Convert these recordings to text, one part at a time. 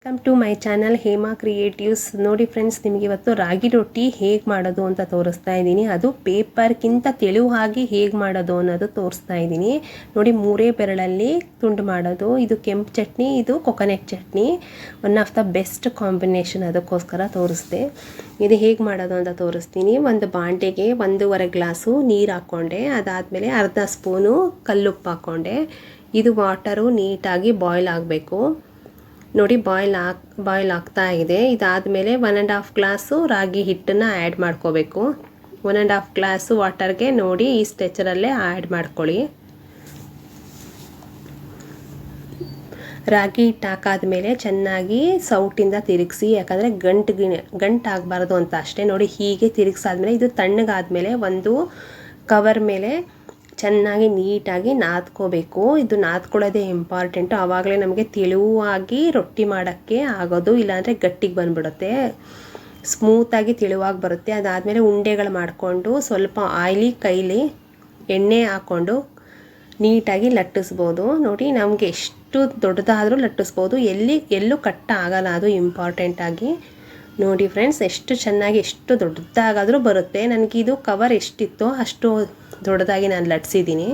Welcome to my channel Hema Creatives. ನೋಡಿ friends, ನಿಮಗೆ ಇವತ್ತು ರಾಗಿ ರೊಟ್ಟಿ ಹೇಗೆ ಮಾಡೋದು ಅಂತ ತೋರಿಸ್ತಾ ಇದ್ದೀನಿ. ಅದು ಪೇಪರ್ಗಿಂತ ತೆಳುವಾಗಿ ಹೇಗೆ ಮಾಡೋದು ಅನ್ನೋದು ತೋರಿಸ್ತಾ ಇದ್ದೀನಿ. ನೋಡಿ, ಮೂರೇ ಬೆರಳಲ್ಲಿ ತುಂಡು ಮಾಡೋದು. ಇದು ಕೆಂಪು ಚಟ್ನಿ, ಇದು coconut chutney, one of the best combination. ಅದಕ್ಕೋಸ್ಕರ ತೋರಿಸ್ದೆ. ಇದು ಹೇಗೆ ಮಾಡೋದು ಅಂತ ತೋರಿಸ್ತೀನಿ. ಒಂದು ಬಾಂಡೆಗೆ 1.5 ಗ್ಲಾಸು ನೀರು ಹಾಕ್ಕೊಂಡೆ. ಅದಾದಮೇಲೆ ಅರ್ಧ ಸ್ಪೂನು ಕಲ್ಲುಪ್ಪು ಹಾಕ್ಕೊಂಡೆ. ಇದು ವಾಟರು ನೀಟಾಗಿ ಬಾಯ್ಲ್ ಆಗಬೇಕು. ನೋಡಿ, ಬಾಯ್ಲ್ ಆಗ್ತಾ ಇದೆ. ಇದಾದಮೇಲೆ 1.5 ಗ್ಲಾಸು ರಾಗಿ ಹಿಟ್ಟನ್ನು ಆ್ಯಡ್ ಮಾಡ್ಕೋಬೇಕು. 1.5 ಗ್ಲಾಸು ವಾಟರ್ಗೆ ನೋಡಿ ಈ ಸ್ಟ್ರೆಚರಲ್ಲೇ ಆ್ಯಡ್ ಮಾಡ್ಕೊಳ್ಳಿ. ರಾಗಿ ಹಿಟ್ಟು ಹಾಕಾದ್ಮೇಲೆ ಚೆನ್ನಾಗಿ ಸೌಟಿಂದ ತಿರುಗಿಸಿ, ಯಾಕಂದರೆ ಗಂಟಾಗಬಾರ್ದು ಅಂತ ಅಷ್ಟೇ. ನೋಡಿ, ಹೀಗೆ ತಿರುಗಿಸಾದ್ಮೇಲೆ ಇದು ತಣ್ಣಗಾದ್ಮೇಲೆ ಒಂದು ಕವರ್ ಮೇಲೆ ಚೆನ್ನಾಗಿ ನೀಟಾಗಿ ನಾದ್ಕೋಬೇಕು. ಇದು ನಾದ್ಕೊಳ್ಳೋದೇ ಇಂಪಾರ್ಟೆಂಟು. ಆವಾಗಲೇ ನಮಗೆ ತೆಳುವಾಗಿ ರೊಟ್ಟಿ ಮಾಡೋಕ್ಕೆ ಆಗೋದು, ಇಲ್ಲಾಂದರೆ ಗಟ್ಟಿಗೆ ಬಂದುಬಿಡುತ್ತೆ. ಸ್ಮೂತಾಗಿ ತೆಳುವಾಗಿ ಬರುತ್ತೆ. ಅದಾದಮೇಲೆ ಉಂಡೆಗಳು ಮಾಡಿಕೊಂಡು ಸ್ವಲ್ಪ ಆಯ್ಲಿ ಕೈಲಿ ಎಣ್ಣೆ ಹಾಕ್ಕೊಂಡು ನೀಟಾಗಿ ಲಟ್ಟಿಸ್ಬೋದು. ನೋಡಿ, ನಮಗೆ ಎಷ್ಟು ದೊಡ್ಡದಾದರೂ ಲಟ್ಟಿಸ್ಬೋದು, ಎಲ್ಲೂ ಕಟ್ಟ ಆಗಲ್ಲ. ಅದು ಇಂಪಾರ್ಟೆಂಟಾಗಿ ನೋಡಿ ಫ್ರೆಂಡ್ಸ್, ಎಷ್ಟು ಚೆನ್ನಾಗಿ ಎಷ್ಟು ದೊಡ್ಡದಾಗಾದರೂ ಬರುತ್ತೆ. ನನಗಿದು ಕವರ್ ಎಷ್ಟಿತ್ತೋ ಅಷ್ಟು ದೊಡ್ಡದಾಗಿ ನಾನು ಲಟ್ಸಿದ್ದೀನಿ.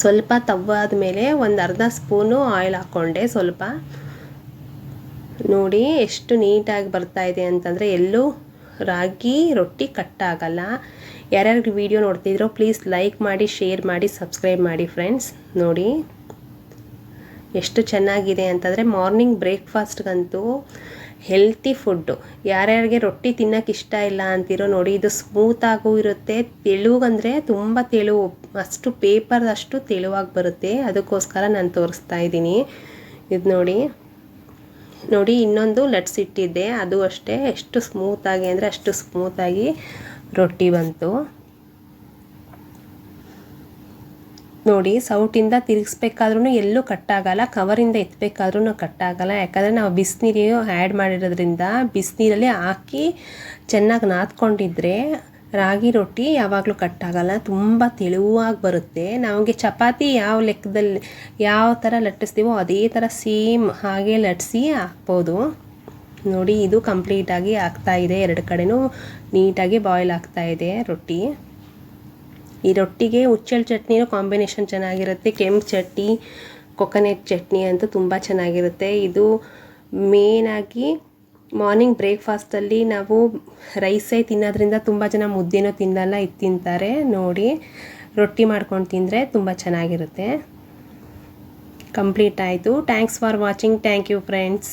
ಸ್ವಲ್ಪ ತವ್ವಾದ ಮೇಲೆ ಒಂದು ಅರ್ಧ ಸ್ಪೂನು ಆಯಿಲ್ ಹಾಕ್ಕೊಂಡೆ. ಸ್ವಲ್ಪ ನೋಡಿ ಎಷ್ಟು ನೀಟಾಗಿ ಬರ್ತಾಯಿದೆ ಅಂತಂದರೆ ಎಲ್ಲೂ ರಾಗಿ ರೊಟ್ಟಿ ಕಟ್ಟಾಗಲ್ಲ. ಯಾರ್ಯಾರು ವಿಡಿಯೋ ನೋಡ್ತಿದ್ರೋ ಪ್ಲೀಸ್ ಲೈಕ್ ಮಾಡಿ, ಶೇರ್ ಮಾಡಿ, ಸಬ್ಸ್ಕ್ರೈಬ್ ಮಾಡಿ ಫ್ರೆಂಡ್ಸ್. ನೋಡಿ ಎಷ್ಟು ಚೆನ್ನಾಗಿದೆ ಅಂತಂದರೆ ಮಾರ್ನಿಂಗ್ ಬ್ರೇಕ್ಫಾಸ್ಟ್ಗಂತೂ ಹೆಲ್ತಿ ಫುಡ್ಡು. ಯಾರ್ಯಾರಿಗೆ ರೊಟ್ಟಿ ತಿನ್ನೋಕೆ ಇಷ್ಟ ಇಲ್ಲ ಅಂತಿರೋ ನೋಡಿ, ಇದು ಸ್ಮೂತಾಗೂ ಇರುತ್ತೆ. ತೆಳುವಂದರೆ ತುಂಬ ತೆಳುವು, ಅಷ್ಟು ಪೇಪರ್ದಷ್ಟು ತೆಳುವಾಗಿ ಬರುತ್ತೆ. ಅದಕ್ಕೋಸ್ಕರ ನಾನು ತೋರಿಸ್ತಾ ಇದ್ದೀನಿ. ಇದು ನೋಡಿ ಇನ್ನೊಂದು ಲಟ್ಸಿಟ್ಟಿದ್ದೆ, ಅದು ಅಷ್ಟೇ ಎಷ್ಟು ಸ್ಮೂತಾಗಿ ಅಂದರೆ ಅಷ್ಟು ಸ್ಮೂತಾಗಿ ರೊಟ್ಟಿ ಬಂತು. ನೋಡಿ, ಸೌಟಿಂದ ತಿರುಗಿಸ್ಬೇಕಾದ್ರೂ ಎಲ್ಲೂ ಕಟ್ಟಾಗಲ್ಲ, ಕವರಿಂದ ಎತ್ತಬೇಕಾದ್ರೂ ಕಟ್ಟಾಗಲ್ಲ. ಯಾಕಂದರೆ ನಾವು ಬಿಸಿನೀರು ಆ್ಯಡ್ ಮಾಡಿರೋದ್ರಿಂದ ಬಿಸಿನೀರಲ್ಲಿ ಹಾಕಿ ಚೆನ್ನಾಗಿ ನಾದ್ಕೊಂಡಿದ್ರೆ ರಾಗಿ ರೊಟ್ಟಿ ಯಾವಾಗಲೂ ಕಟ್ಟಾಗಲ್ಲ, ತುಂಬ ತೆಳುವಾಗಿ ಬರುತ್ತೆ. ನಮಗೆ ಚಪಾತಿ ಯಾವ ಲೆಕ್ಕದಲ್ಲಿ ಯಾವ ಥರ ಲಟ್ಟಿಸ್ತೀವೋ ಅದೇ ಥರ ಸೇಮ್ ಹಾಗೆ ಲಟ್ಟಿಸಿ ಹಾಕ್ಬೋದು. ನೋಡಿ, ಇದು ಕಂಪ್ಲೀಟಾಗಿ ಆಗ್ತಾಯಿದೆ. ಎರಡು ಕಡೆನೂ ನೀಟಾಗಿ ಬಾಯ್ಲ್ ಆಗ್ತಾಯಿದೆ ರೊಟ್ಟಿ. ಈ ರೊಟ್ಟಿಗೆ ಹುಚ್ಚೆಳ್ಳು ಚಟ್ನಿನೂ ಕಾಂಬಿನೇಷನ್ ಚೆನ್ನಾಗಿರುತ್ತೆ. ಕೆಂಪು ಚಟ್ನಿ, ಕೊಕೊನೆಟ್ ಚಟ್ನಿ ಅಂತೂ ತುಂಬ ಚೆನ್ನಾಗಿರುತ್ತೆ. ಇದು ಮೇನಾಗಿ ಮಾರ್ನಿಂಗ್ ಬ್ರೇಕ್ಫಾಸ್ಟಲ್ಲಿ ನಾವು ರೈಸೇ ತಿನ್ನೋದ್ರಿಂದ ತುಂಬ ಜನ ಮುದ್ದೆನೂ ತಿನ್ನಲ್ಲ, ಇದು ತಿಂತಾರೆ. ನೋಡಿ, ರೊಟ್ಟಿ ಮಾಡ್ಕೊಂಡು ತಿಂದರೆ ತುಂಬ ಚೆನ್ನಾಗಿರುತ್ತೆ. ಕಂಪ್ಲೀಟ್ ಆಯಿತು. Thanks for watching. Thank you friends.